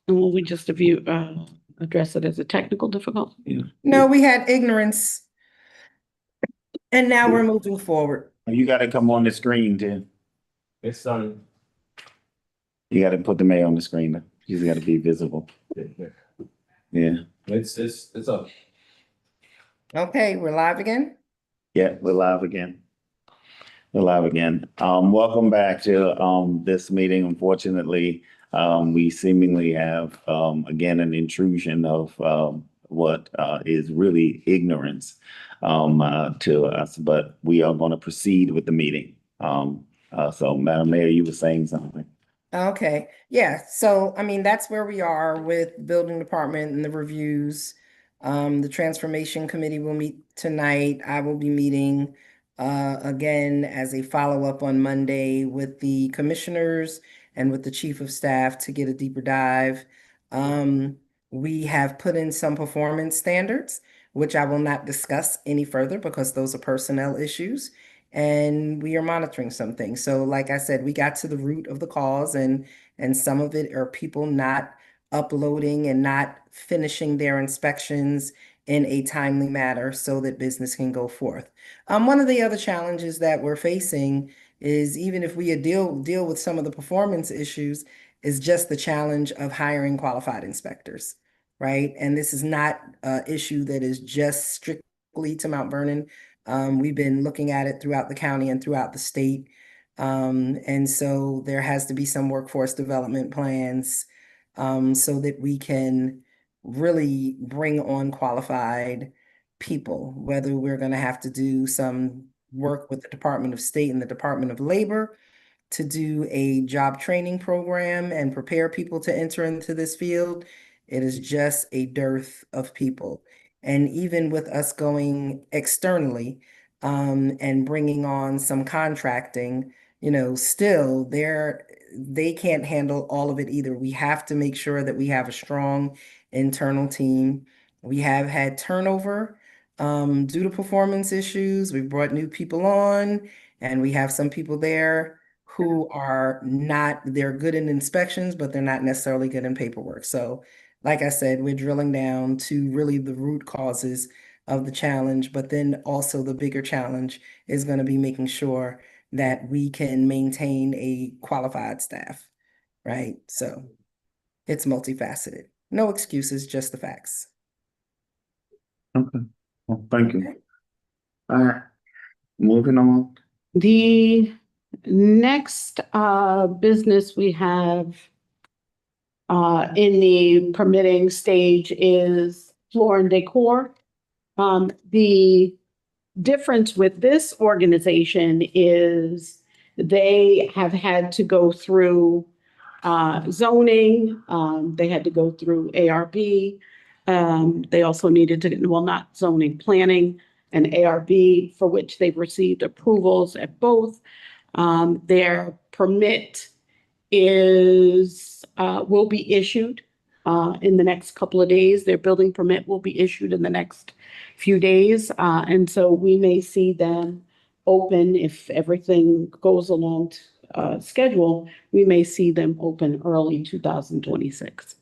And will we just address it as a technical difficulty? Yeah. No, we had ignorance, and now we're moving forward. You gotta come on the screen, Tim. It's on. You gotta put the mayor on the screen. He's gotta be visible. Yeah. It's up. Okay, we're live again. Yeah, we're live again. We're live again. Welcome back to this meeting. Unfortunately, we seemingly have again an intrusion of what is really ignorance to us, but we are going to proceed with the meeting. So Madam Mayor, you were saying something. Okay, yeah, so I mean, that's where we are with building department and the reviews. The transformation committee will meet tonight. I will be meeting again as a follow-up on Monday with the commissioners and with the chief of staff to get a deeper dive. We have put in some performance standards, which I will not discuss any further because those are personnel issues. And we are monitoring some things. So like I said, we got to the root of the cause, and some of it are people not uploading and not finishing their inspections in a timely manner so that business can go forth. One of the other challenges that we're facing is, even if we deal with some of the performance issues, is just the challenge of hiring qualified inspectors, right? And this is not an issue that is just strictly to Mount Vernon. We've been looking at it throughout the county and throughout the state. And so there has to be some workforce development plans so that we can really bring on qualified people, whether we're going to have to do some work with the Department of State and the Department of Labor to do a job training program and prepare people to enter into this field. It is just a dearth of people. And even with us going externally and bringing on some contracting, still they can't handle all of it either. We have to make sure that we have a strong internal team. We have had turnover due to performance issues. We brought new people on, and we have some people there who are not, they're good in inspections, but they're not necessarily good in paperwork. So, like I said, we're drilling down to really the root causes of the challenge, but then also the bigger challenge is going to be making sure that we can maintain a qualified staff, right? So it's multifaceted. No excuses, just the facts. Okay. Well, thank you. All right. Moving on. The next business we have in the permitting stage is floor and decor. The difference with this organization is they have had to go through zoning. They had to go through ARB. They also needed to, well, not zoning, planning and ARB, for which they've received approvals at both. Their permit will be issued in the next couple of days. Their building permit will be issued in the next few days. And so we may see them open, if everything goes along schedule, we may see them open early 2026.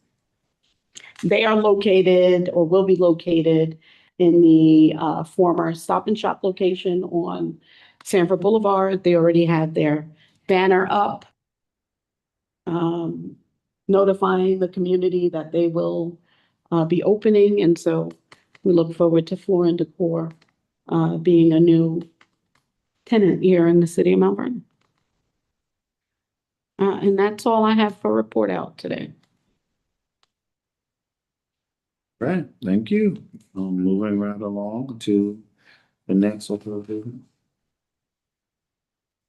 They are located, or will be located, in the former Stop and Shop location on Sanford Boulevard. They already have their banner up, notifying the community that they will be opening. And so we look forward to Floor and Decor being a new tenant here in the city of Mount Vernon. And that's all I have for report out today. Right. Thank you. Moving right along to the next order of business.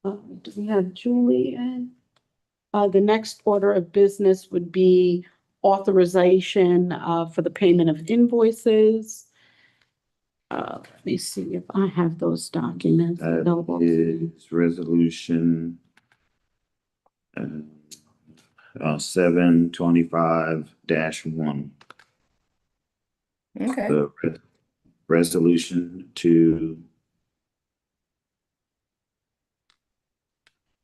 Do we have Julie in? The next order of business would be authorization for the payment of invoices. Let me see if I have those documents available. That is resolution 725-1. Okay. The resolution to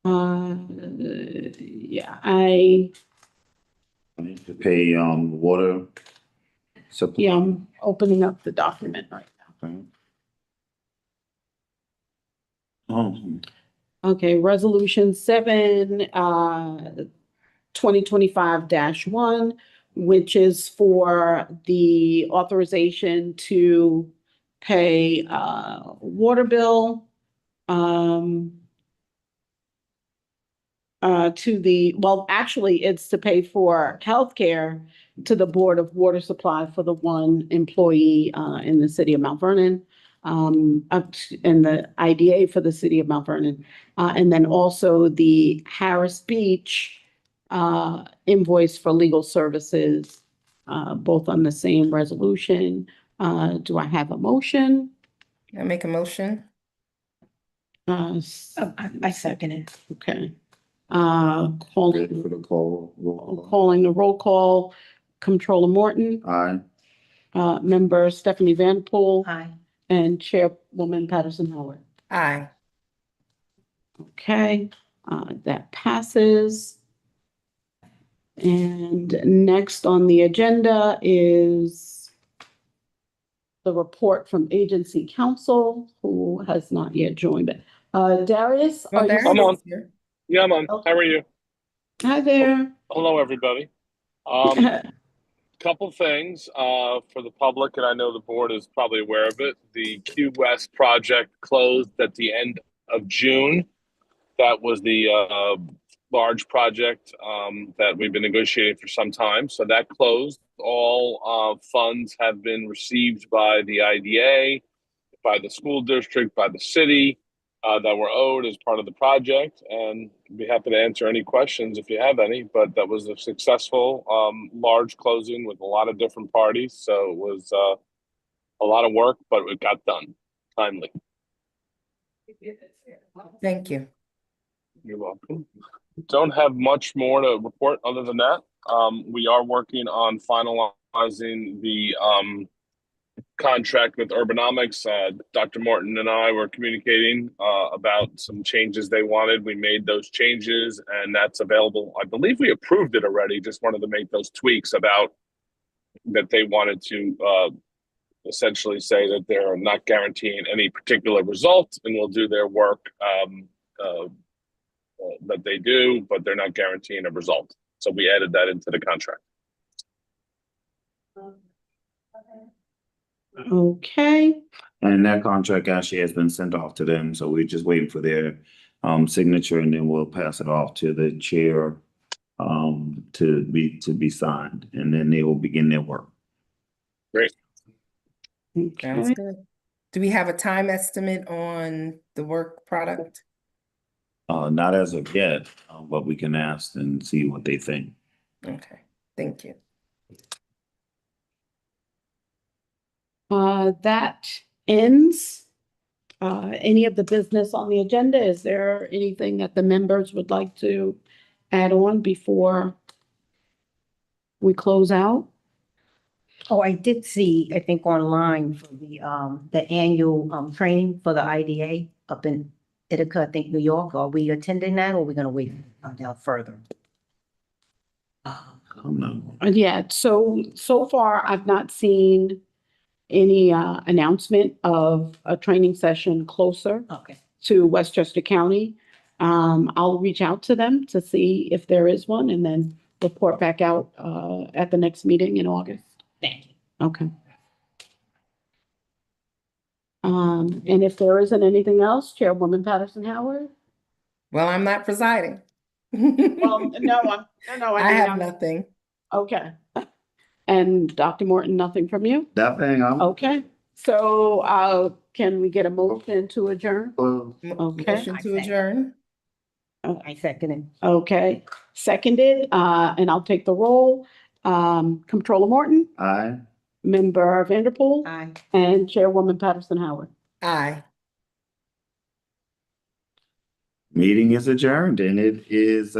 Yeah, I To pay, water supply. Yeah, I'm opening up the document right now. Okay. Um, Okay, resolution 7, 2025-1, which is for the authorization to pay, water bill, actually, it's to pay for healthcare to the Board of Water Supply for the one employee in the city of Mount Vernon, and the IDA for the city of Mount Vernon. And then also the Harris Beach invoice for legal services, both on the same resolution. Do I have a motion? I make a motion. I second it. Okay. Ready Calling, for the call? Roll call. calling the roll call, Controller Morton, Aye. Member Stephanie Vanpool, Aye. and Chairwoman Patterson Howard. Aye. Okay, that passes. And next on the agenda is the report from Agency Council, who has not yet joined. Darius, Well, are you? Darius I'm on. is here. Yeah, I'm on. Okay. How are you? Hi there. Hello, everybody. Couple things for the public, and I know the board is probably aware of it. The Q West project closed at the end of June. That was the large project that we've been negotiating for some time. So that closed. All funds have been received by the IDA, by the school district, by the city that were owed as part of the project. And I'd be happy to answer any questions if you have any. But that was a successful, large closing with a lot of different parties. So it was a lot of work, but it got done timely. Thank you. You're welcome. Don't have much more to report other than that. We are working on finalizing the contract with Urbanomics. Dr. Morton and I were communicating about some changes they wanted. We made those changes, and that's available. I believe we approved it already. Just wanted to make those tweaks about that they wanted to essentially say that they're not guaranteeing any particular result, and will do their work that they do, but they're not guaranteeing a result. So we added that into the contract. Okay, And that contract actually has been sent off to them, so we're just waiting for their signature, and then we'll pass it off to the chair to be signed, and then they will begin their work. Great. Sounds okay. good. Do we have a time estimate on the work product? Not as of yet, but we can ask and see what they think. Okay, thank you. That ends any of the business on the agenda. Is there anything that the members would like to add on before we close out? Oh, I did see, I think online for the annual training for the IDA up in Ithaca, I think, New York. Are we attending that, or are we gonna wait until further? Yeah, so far I've not seen any announcement of a training session closer Okay. to Westchester County. I'll reach out to them to see if there is one and then report back out at the next meeting in August. Thank you. Okay. And if there isn't anything else, Chairwoman Patterson Howard? Well, I'm not presiding. Well, no, I have nothing. Okay. And Dr. Morton, nothing from you? That thing, Okay, so can we get a motion to adjourn? Okay. Motion to adjourn. I second it. Okay, seconded, and I'll take the roll. Controller Morton, aye. Member Vanderpool, Aye. and Chairwoman Patterson Howard. Aye. Meeting is adjourned, and it is